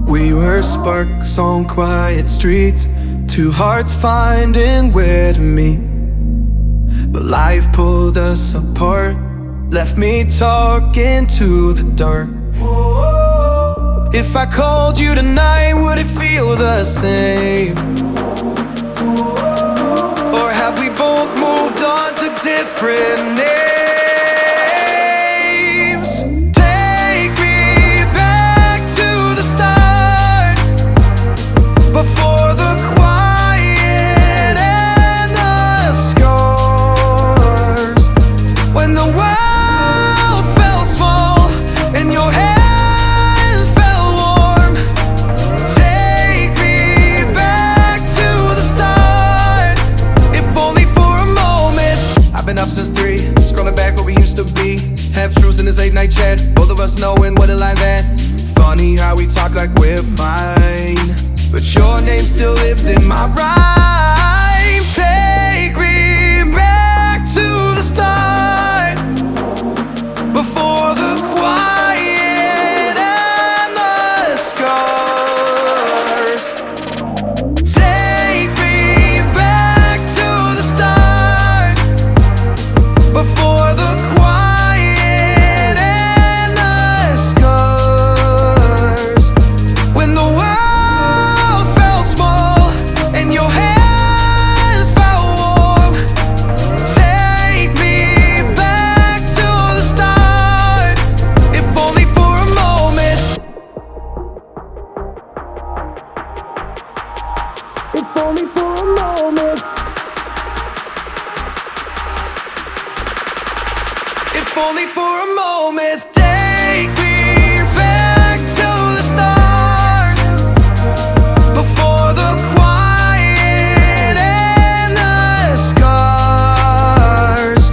We were sparks on quiet streets, two hearts finding where to meet. But life pulled us apart, left me talking to the dark. If I called you tonight, would it feel the same? Or have we both moved on to different names? Take me back to the start, before the quiet and the scars. When the world felt small and your hands felt warm. Take me back to the start, if only for a moment. I've been up since 3, scrolling back where we used to be. Half truths in this late night chat, both of us knowing what it like that. Funny how we talk like we're fine, but your name still lives in my rhyme. Take me back to the start, before the quiet and the scars. Take me back to the start, before the quiet and the scars. When the world felt small and your hands felt warm. Take me back to the start, if only for a moment. If only for a moment. If only for a moment. Take me back to the start, before the quiet and the scars.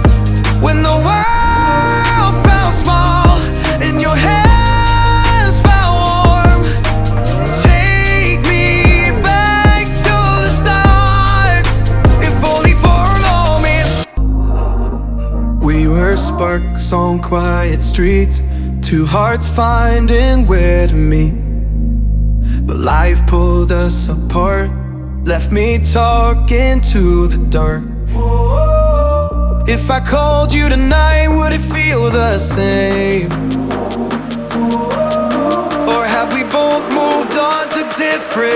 When the world felt small and your hands felt warm. Take me back to the start, if only for a moment. We were sparks on quiet streets, two hearts finding where to meet. But life pulled us apart, left me talking to the dark. If I called you tonight, would it feel the same? Or have we both moved on to different